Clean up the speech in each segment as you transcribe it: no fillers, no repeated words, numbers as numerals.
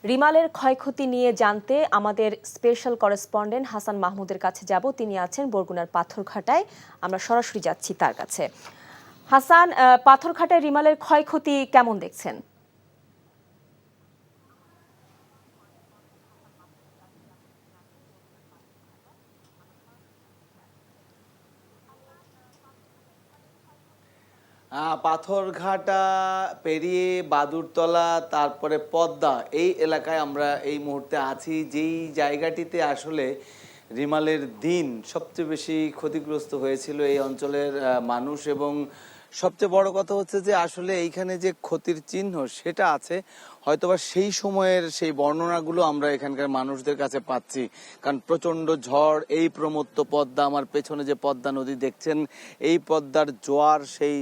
রিমালের ক্ষয়ক্ষতি নিয়ে জানতে আমাদের স্পেশাল করেসপন্ডেন্ট হাসান মাহমুদের কাছে যাব। তিনি আছেন বরগুনার পাথরঘাটায়। আমরা সরাসরি যাচ্ছি তার কাছে। হাসান, পাথরঘাটায় রিমালের ক্ষয়ক্ষতি কেমন দেখছেন? পাথরঘাটা পেরিয়ে বাদুরতলা তারপরে পদ্মা এই এলাকায় আমরা এই মুহূর্তে আছি, যেই জায়গাটিতে আসলে রিমালের দিন সবচেয়ে বেশি ক্ষতিগ্রস্ত হয়েছিল এই অঞ্চলের মানুষ। এবং সবচেয়ে বড় কথা হচ্ছে যে আসলে এইখানে যে ক্ষতির চিহ্ন সেটা আছে, হয়তোবা সেই সময়ের সেই বর্ণনাগুলো আমরা এখানকার মানুষদের কাছে পাচ্ছি। কারণ প্রচন্ড ঝড়, এই প্রমত্ত পদ্মা, আমার পেছনে যে পদ্মা নদী দেখছেন, এই পদ্মার জোয়ার সেই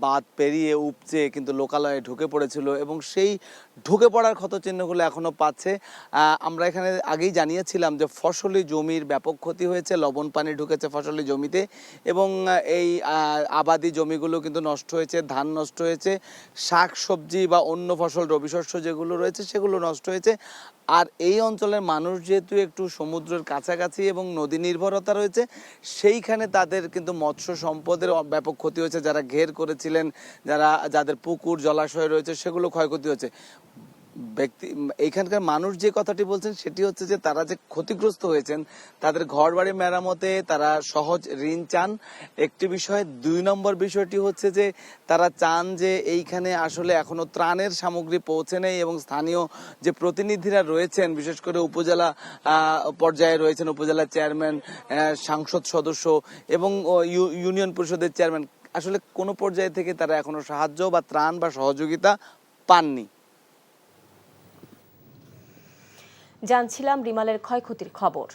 বাঁধ পেরিয়ে উপচে কিন্তু লোকালয়ে ঢুকে পড়েছিল এবং সেই ঢুকে পড়ার ক্ষতচিহ্নগুলো এখনো পাচ্ছে। আমরা এখানে আগেই জানিয়েছিলাম যে ফসলি জমির ব্যাপক ক্ষতি হয়েছে, লবণ পানি ঢুকেছে ফসলি জমিতে এবং এই আবাদি জমিগুলো কিন্তু নষ্ট হয়েছে, ধান নষ্ট হয়েছে, শাক সবজি বা অন্য ফসল রবি শস্য যেগুলো রয়েছে সেগুলো নষ্ট হয়েছে। আর এই অঞ্চলের মানুষ যেহেতু একটু সমুদ্রের কাছাকাছি এবং নদী নির্ভরতা রয়েছে, সেইখানে তাদের কিন্তু মৎস্য সম্পদের ব্যাপক ক্ষতি হয়েছে। যারা ঘের করেছিলেন, যাদের পুকুর জলাশয় রয়েছে সেগুলো ক্ষয়ক্ষতি হয়েছে। এইখানকার মানুষ যে কথাটি বলছেন সেটি হচ্ছে যে তারা যে ক্ষতিগ্রস্ত হয়েছেন, তাদের ঘর বাড়ি মেরামতে তারা সহজ ঋণ চান একটি বিষয়। ২ নম্বর বিষয়টি হচ্ছে যে তারা চান যে এইখানে আসলে এখনো ত্রাণের সামগ্রী পৌঁছে নেই এবং স্থানীয় যে প্রতিনিধিরা রয়েছেন, বিশেষ করে উপজেলা পর্যায়ে রয়েছেন, উপজেলা চেয়ারম্যান, সংসদ সদস্য এবং ইউনিয়ন পরিষদের চেয়ারম্যান, আসলে কোনো পর্যায়ে থেকে তারা এখনো সাহায্য বা ত্রাণ বা সহযোগিতা পাননি। জানছিলাম রিমালের ক্ষয়ক্ষতির খবর।